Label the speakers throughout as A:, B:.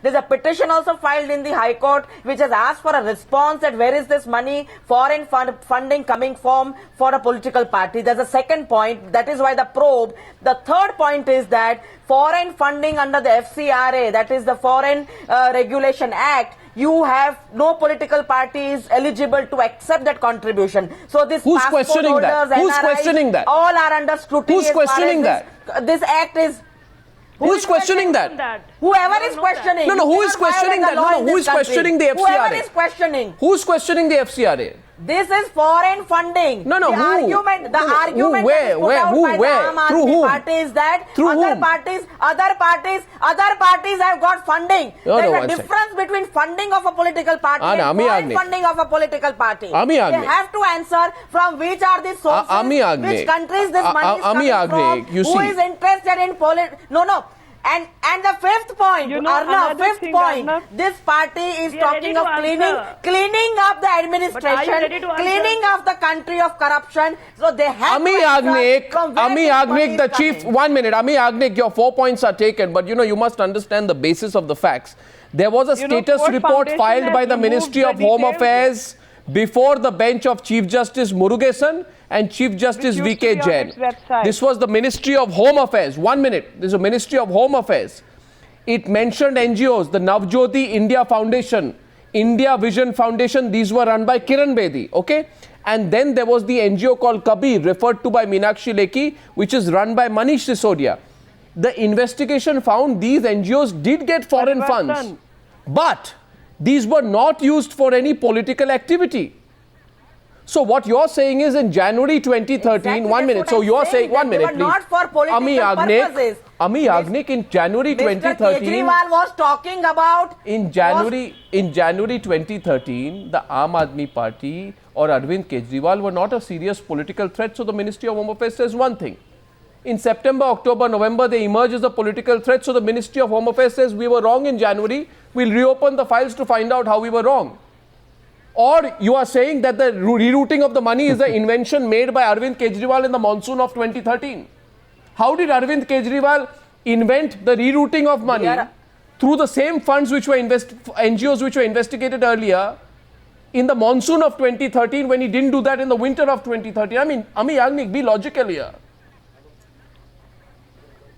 A: There's a petition also filed in the High Court which has asked for a response that where is this money, foreign funding coming from for a political party. There's a second point, that is why the probe. The third point is that foreign funding under the FCRA, that is the Foreign Regulation Act, you have no political party is eligible to accept that contribution. So this
B: who's
A: passport
B: questioning
A: holders,
B: that? Who's
A: NRIs,
B: questioning that?
A: all are under scrutiny.
B: Who's questioning that?
A: This act is.
B: Who's questioning that?
A: Whoever is questioning.
B: No, who is questioning that? No, who is questioning the FCRA?
A: Whoever is questioning.
B: Who's questioning the FCRA?
A: This is foreign funding.
B: No,
A: the
B: who?
A: Argument, the
B: No,
A: argument
B: where,
A: that is put
B: where,
A: out
B: who,
A: by
B: where?
A: the Aam
B: Through
A: Aadmi
B: whom?
A: Party is that
B: Through
A: other
B: whom?
A: parties have got funding. There's a difference between funding of a political party and foreign funding of a political party. They have to answer from which are the sources, which countries this money is coming from, who is interested in No. And the fifth point, Arnav, fifth point, this party is talking of cleaning up the administration, cleaning up the country of corruption. So they have
B: Ami Yagnik, the chief, 1 minute, Ami Yagnik, your 4 points are taken, but you must understand the basis of the facts. There was a status report filed by the Ministry of Home Affairs before the bench of Chief Justice Murugesan and Chief Justice V.K. Jain. This was the Ministry of Home Affairs. 1 minute. This is a Ministry of Home Affairs. It mentioned NGOs, the Navjyoti India Foundation, India Vision Foundation. These were run by Kiran Bedi. Okay. And then there was the NGO called Kabir, referred to by Meenakshi Lekhi, which is run by Manish Sisodia. The investigation found these NGOs did get foreign funds, but these were not used for any political activity. So what you're saying is in January 2013,
A: exactly,
B: 1 minute. So you're saying, 1 minute, please.
A: Not for political purposes.
B: Ami Yagnik, in January 2013,
A: Mr. Kejriwal was talking about
B: in January 2013, the Aam Aadmi Party or Arvind Kejriwal were not a serious political threat. So the Ministry of Home Affairs says one thing. In September, October, November, they emerge as a political threat. So the Ministry of Home Affairs says we were wrong in January. We'll reopen the files to find out how we were wrong. Or you are saying that the rerouting of the money is the invention made by Arvind Kejriwal in the monsoon of 2013. How did Arvind Kejriwal invent the rerouting of money through the same funds which were NGOs which were investigated earlier in the monsoon of 2013 when he didn't do that in the winter of 2013? I mean, Ami Yagnik, be logical here.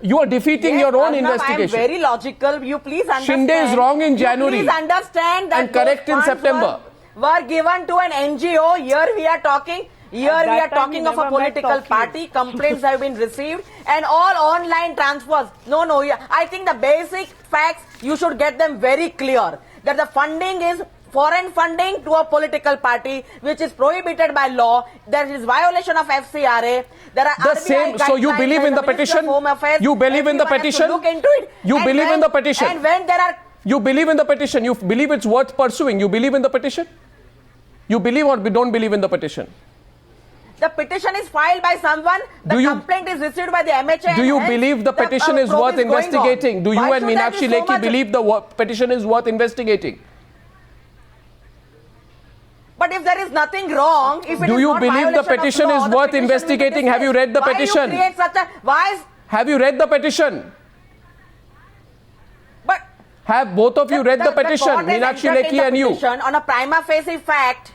B: You are defeating your own investigation.
A: I am very logical. You please understand.
B: Shinde is wrong in January.
A: Please understand that
B: and correct in September.
A: Were given to an NGO. Here we are talking. We are talking of a political party. Complaints have been received and all online transfers. No. I think the basic facts you should get them very clear. That the funding is foreign funding to a political party, which is prohibited by law. There is violation of FCRA. There are
B: the same. So you believe in the petition? You believe in the petition?
A: Look into it.
B: You believe in the petition?
A: And when there are.
B: You believe in the petition? You believe it's worth pursuing? You believe in the petition? You believe or don't believe in the petition?
A: The petition is filed by someone. The complaint is received by the MHA.
B: Do you believe the petition is worth investigating? Do you and Meenakshi Lekhi believe the petition is worth investigating?
A: But if there is nothing wrong, if it
B: do
A: is
B: you
A: not
B: believe the petition is worth investigating? Have you read the petition? Have you read the petition?
A: But
B: have both of you read the petition, Meenakshi Lekhi and you?
A: On a prima facie fact.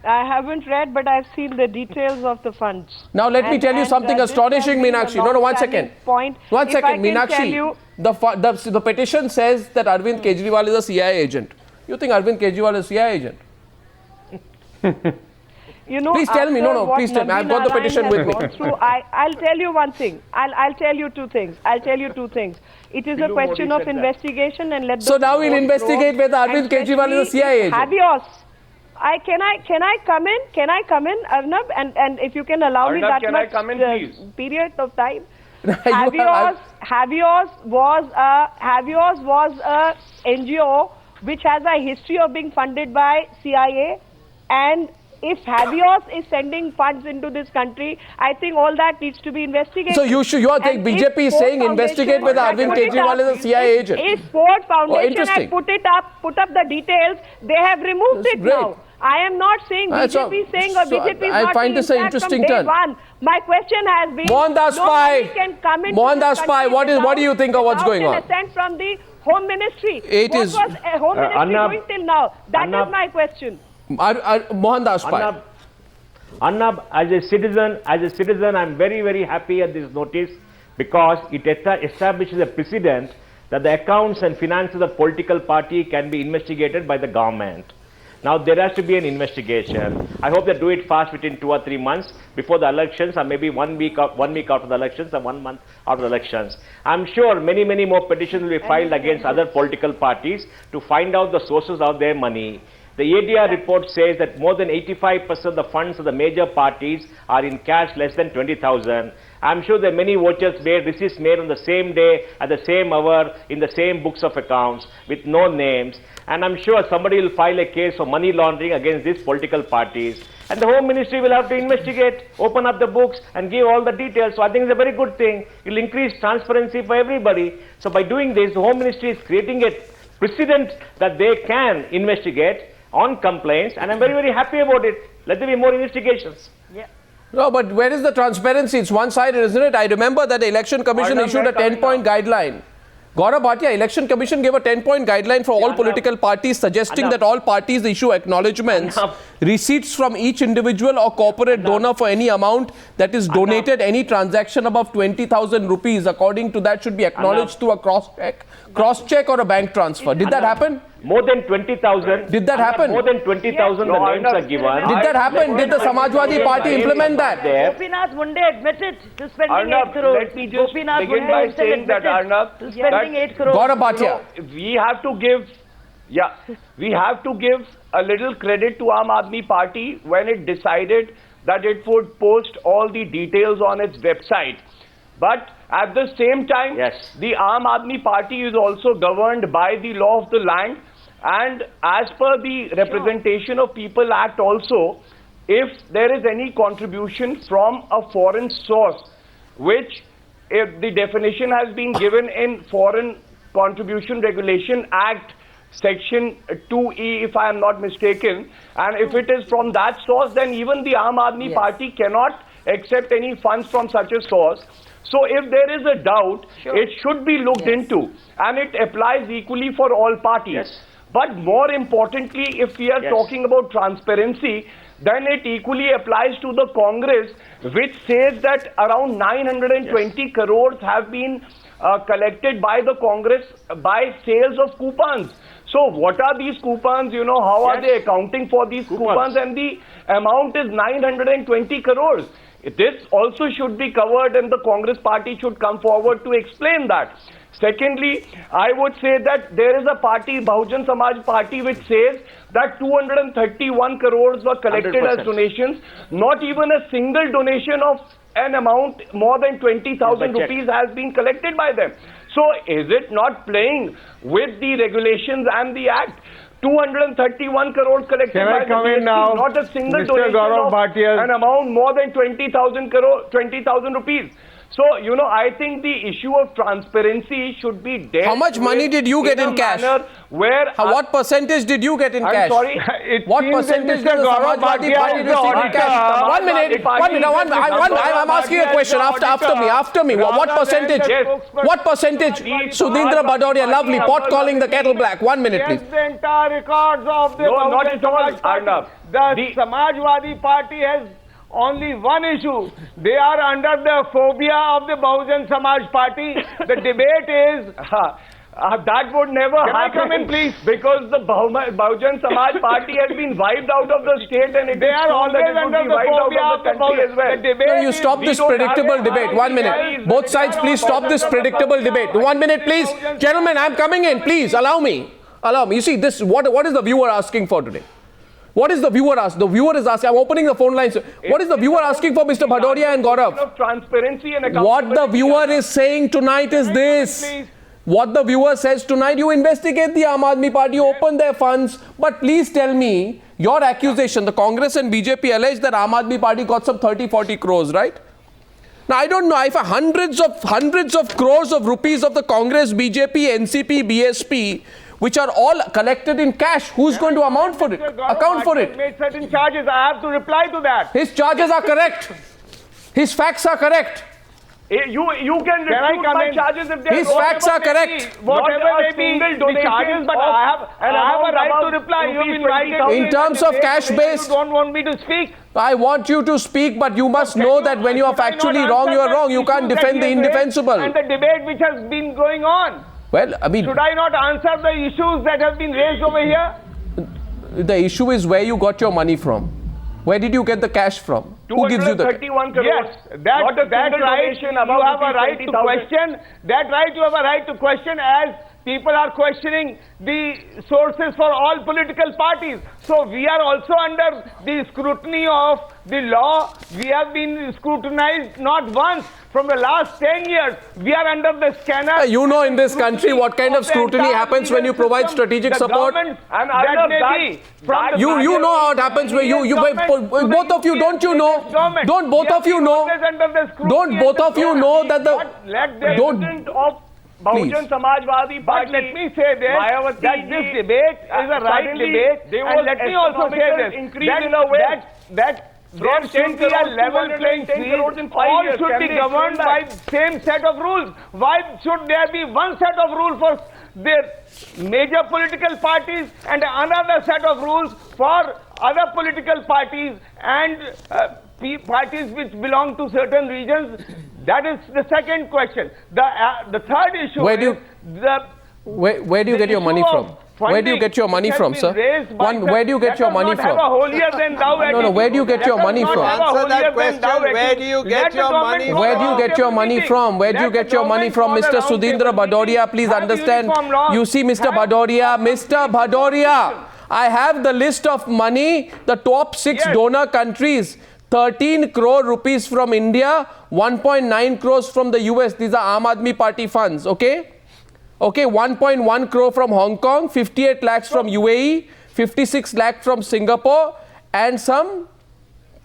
C: I haven't read, but I've seen the details of the funds.
B: Now let me tell you something astonishing, Meenakshi. No, 1 second. 1 second, Meenakshi. The petition says that Arvind Kejriwal is a CIA agent. You think Arvind Kejriwal is a CIA agent?
C: Please
B: tell me. Please tell me. I've got the petition with me.
C: I'll tell you one thing. I'll tell you two things. It is a question of investigation and let.
B: So now we'll investigate whether Arvind Kejriwal is a CIA agent.
C: Habeas. Can I come in? Can I come in, Arnab? And if you can allow me that much period of time. Habeas was a NGO which has a history of being funded by CIA, and if Habeas is sending funds into this country, I think all that needs to be investigated.
B: So you are saying BJP is saying investigate whether Arvind Kejriwal is a CIA agent.
C: If Ford Foundation had put up the details, they have removed it now. I am not saying BJP is saying or BJP is not.
B: I find this an interesting turn.
C: My question has been,
B: Mohandas Pai, what do you think of what's going on?
C: Assent from the Home Ministry?
B: It
C: what
B: is-
C: was Home Ministry
D: Arnab,
C: doing till now? That
D: Arnab,
C: is my question.
B: Mohandas Pai.
D: Arnab, as a citizen, I'm very, very happy at this notice because it establishes a precedent that the accounts and finances of political party can be investigated by the government. Now there has to be an investigation. I hope they do it fast, within 2 or 3 months before the elections, or maybe 1 week after the elections, or 1 month after the elections. I'm sure many more petitions will be filed against other political parties to find out the sources of their money. The ADR report says that more than 85% of the funds of the major parties are in cash, less than 20,000. I'm sure there are many vouchers made, receipts made on the same day, at the same hour, in the same books of accounts, with no names. And I'm sure somebody will file a case for money laundering against these political parties. And the Home Ministry will have to investigate, open up the books, and give all the details. So I think it's a very good thing. It will increase transparency for everybody. So by doing this, the Home Ministry is creating a precedent that they can investigate on complaints, and I'm very happy about it. Let there be more investigations.
B: No, but where is the transparency? It's one-sided, isn't it? I remember that the Election Commission issued a 10-point guideline. Gaurav Bhatia, Election Commission gave a 10-point guideline for all political parties, suggesting that all parties issue acknowledgements, receipts from each individual or corporate donor for any amount that is donated. Any transaction above 20,000 rupees, according to that, should be acknowledged through a cross-check or a bank transfer. Did that happen?
D: More than 20,000.
B: Did that happen?
D: More than 20,000 the names are given.
B: Did that happen? Did the Samajwadi Party implement that?
C: Gopinath Munde admitted to spending
E: Arnab,
C: 8 crores.
E: let me just
C: Gopinath
E: begin
C: Munde
E: by
C: himself
E: saying that,
C: admitted
E: Arnab,
C: to spending
E: that-
C: 8 crores.
B: Gaurav Bhatia.
E: we have to give a little credit to Aam Aadmi Party when it decided that it would post all the details on its website. But at the same time,
D: Yes.
E: the Aam Aadmi Party is also governed by the law of the land, and as per the Representation of People Act also, if there is any contribution from a foreign source, which if the definition has been given in Foreign Contribution Regulation Act Section 2E, if I am not mistaken, and if it is from that source, then even the Aam Aadmi Party cannot accept any funds from such a source. So if there is a doubt, it should be looked into, and it applies equally for all parties.
D: Yes.
E: But more importantly, if we are
D: Yes.
E: talking about transparency, then it equally applies to the Congress, which says that around 920 crores have been collected by the Congress by sales of coupons. So what are these coupons? You know, how are
D: Yes.
E: they accounting for these coupons? And the amount is 920 crores. This also should be covered, and the Congress party should come forward to explain that. Secondly, I would say that there is a party, Bahujan Samaj Party, which says that 231 crores were collected
D: 100%.
E: as donations. Not even a single donation of an amount more than 20,000
D: Check.
E: rupees has been collected by them. So is it not playing with the regulations and the act? 231 crores collected
F: Can
E: by
F: I
E: the
F: come in
E: BSP,
F: now?
E: not a single
F: Mr.
E: donation
F: Gaurav
E: of
F: Bhatia.
E: an amount more than 20,000 rupees. So, you know, I think the issue of transparency should be dealt
B: How much money
E: with
B: did you get in
E: a
B: cash?
E: manner Where
B: What percentage did you get in
E: I'm
B: cash?
E: sorry.
F: It
B: What
F: seems that
B: percentage
F: Mr.
B: did the
F: Gaurav
B: Samajwadi
F: Bhatia
B: Party
F: is the
B: receive in
F: auditor.
B: cash? One minute. I'm asking a question after me. What percentage? What percentage? Sudhindra Badoria, lovely, pot calling the kettle black. 1 minute, please.
F: Yes, the entire records of the
E: No, not
F: Bahujan
E: at all,
F: Samaj Party.
E: Arnab.
F: The Samajwadi Party has only one issue. They are under the phobia of the Bahujan Samaj Party. The debate is...
E: that would never
F: Can I
E: happen.
F: come in, please?
E: Because the Bahujan Samaj Party has been wiped out of the state, and it
F: They
E: is
F: are
E: true
F: always
E: that it would
F: under
E: be
F: the
E: wiped
F: phobia
E: out
F: of
E: of
F: the
E: the country as well.
F: The debate
B: No, you
F: is-
B: stop this
E: don't have
B: predictable
E: it.
B: debate. 1 minute. Both sides, please stop this predictable debate. 1 minute, please. Gentlemen, I'm coming in. Please, allow me. Allow me. You see, this. What is the viewer asking for today? What is the viewer asking? The viewer is asking. I'm opening the phone lines. What is the viewer asking for, Mr. Bhadoria and Gaurav?
E: Of transparency and
B: What the
E: accountability.
B: viewer is saying tonight is this.
F: Please.
B: What the viewer says tonight, you investigate the Aam Aadmi Party, open their funds, but please tell me your accusation. The Congress and BJP allege that Aam Aadmi Party got some 30-40 crores, right? Now, I don't know if hundreds of crores of rupees of the Congress, BJP, NCP, BSP, which are all collected in cash, who's going to account for it?
F: Mr. Gaurav
B: Account for
F: Bhatia
B: it.
F: made certain charges. I have to reply to that.
B: His charges are correct. His facts are correct.
E: You can refute
F: come
E: my
F: in?
E: charges if they
B: His facts are correct.
F: Whatever may be the charges, but I have a right to reply. You've invited me
B: In terms of cash base,
F: You don't want me to speak.
B: I want you to speak, but you must know that when you are factually wrong, you are wrong. You can't defend the indefensible.
F: And the debate which has been going on.
B: Well, I mean,
F: Should I not answer the issues that have been raised over here?
B: the issue is where you got your money from. Where did you get the cash from? Who gives you the
E: 31 crores.
F: Yes, that
E: Not a
F: right.
E: single donation
F: You
E: above
F: have a right to
E: 20,000.
F: question. That right you have a right to question, as people are questioning the sources for all political parties. So we are also under the scrutiny of the law. We have been scrutinized not once. From the last 10 years, we are under the scanner.
B: You know in this country what kind of scrutiny happens when you provide strategic support.
F: And that may be from the
B: You know how it happens where both of you, don't you know? Don't both of you know? Don't both of you know that don't.
E: President of Bahujan Samajwadi Party.
F: But let me say this,
E: Mayawati
F: that this
E: ji,
F: debate is a right
E: suddenly
F: debate.
E: there
F: And
E: was
F: let me also say
E: astronomical
F: this,
E: increase in a way.
F: that there
E: From
F: should
E: 10
F: be a
E: crores to
F: level
E: 110
F: playing
E: crores in
F: field.
E: 5
F: All
E: years.
F: should
E: Can
F: be
E: they
F: governed
E: explain
F: by
E: that?
F: same set of rules. Why should there be one set of rules for their major political parties and another set of rules for other political parties and parties which belong to certain regions? That is the second question. The third issue
B: Where do
F: is
B: Where do you get your money from? Where do you get your money from, sir? Where do you get your money from? No, where do you get your money from?
G: Answer that question. Where do you get your money from?
B: Where do you get your money from? Where do you get your money from, Mr. Sudhindra Bhadoria? Please understand. You see, Mr. Bhadoria, I have the list of money, the top 6 donor countries. 13 crore rupees from India, 1.9 crores from the US. These are Aam Aadmi Party funds, okay? Okay, 1.1 crore from Hong Kong, 58 lakhs from UAE, 56 lakhs from Singapore, and some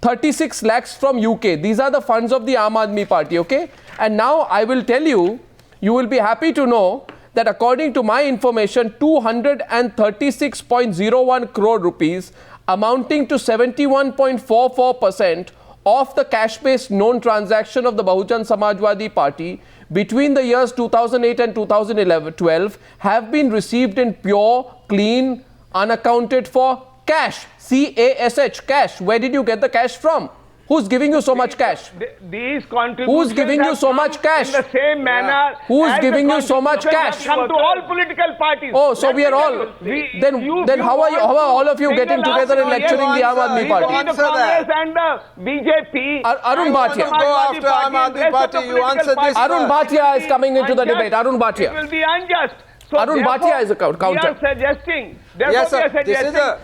B: 36 lakhs from UK. These are the funds of the Aam Aadmi Party, okay? And now I will tell you, you will be happy to know that according to my information, 236.01 crore rupees, amounting to 71.44% of the cash-based known transaction of the Bahujan Samajwadi Party between the years 2008 and 2012 have been received in pure, clean, unaccounted for cash. C-A-S-H, cash. Where did you get the cash from? Who's giving you so much cash?
F: These contributions
B: Who's giving you so much cash?
F: in the same manner.
B: Who's giving you so much cash?
F: Come to all political parties.
B: Oh, so we are all. Then how are all of you getting together and lecturing the Aam Aadmi Party?
F: The Congress and the BJP.
B: Arun Bhatia.
G: Go after Aam Aadmi Party. You answer this.
B: Arun Bhatia is coming into the debate. Arun
F: It
B: Bhatia.
F: will be unjust. So
B: Arun Bhatia is a counter.
F: We are suggesting.
G: Yes, sir. This is the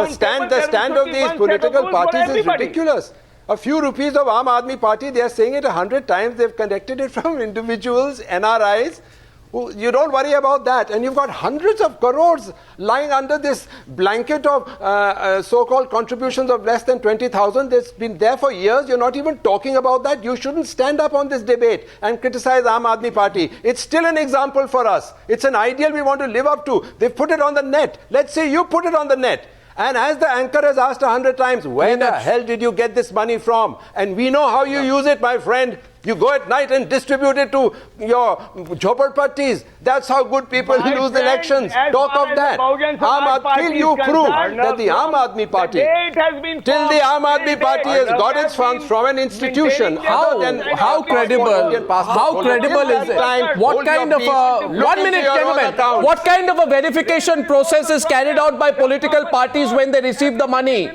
G: stand of these political parties is ridiculous. A few rupees of Aam Aadmi Party, they are saying it 100 times. They've collected it from individuals, NRIs. You don't worry about that. And you've got hundreds of crores lying under this blanket of so-called contributions of less than 20,000. That's been there for years. You're not even talking about that. You shouldn't stand up on this debate and criticize Aam Aadmi Party. It's still an example for us. It's an ideal we want to live up to. They've put it on the net. Let's say you put it on the net. And as the anchor has asked 100 times, where the hell did you get this money from? And we know how you use it, my friend. You go at night and distribute it to your jhopparpattis. That's how good people lose elections. Talk of that. Till you prove that the Aam Aadmi Party, till the Aam Aadmi Party has got its funds from an institution,
B: how credible is it? What kind of a 1 minute, gentlemen? What kind of a verification process is carried out by political parties when they receive the money?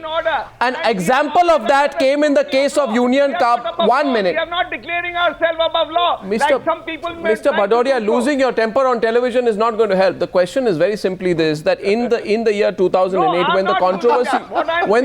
B: An example of that came in the case of Union Cup. 1 minute.
F: We are not declaring ourselves above law.
B: Mr. Bhadoria, losing your temper on television is not going to help. The question is very simply this: that in the year 2008, when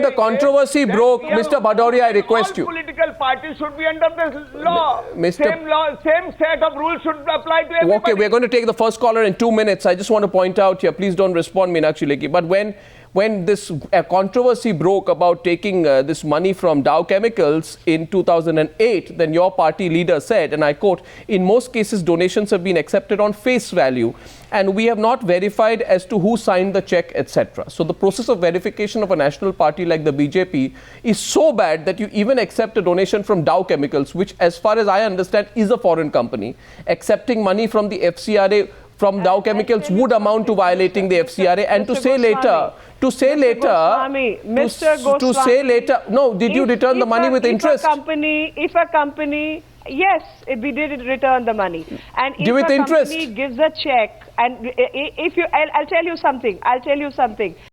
B: the controversy broke, Mr. Bhadoria, I request you.
F: All political parties should be under this law. Same set of rules should apply to everybody.
B: Okay, we're going to take the first caller in 2 minutes. I just want to point out here, please don't respond, Meenakshi Lekhi. But when when this controversy broke about taking this money from Dow Chemicals in 2008, then your party leader said, and I quote, "In most cases, donations have been accepted on face value, and we have not verified as to who signed the check, etc." So the process of verification of a national party like the BJP is so bad that you even accept a donation from Dow Chemicals, which, as far as I understand, is a foreign company. Accepting money from the FCRA from Dow Chemicals would amount to violating the FCRA. And to say later, no, did you return the money with interest?
C: If a company, yes, we did return the money. And if
B: with
C: a
B: interest?
C: company gives a check, and if you, I'll tell you something.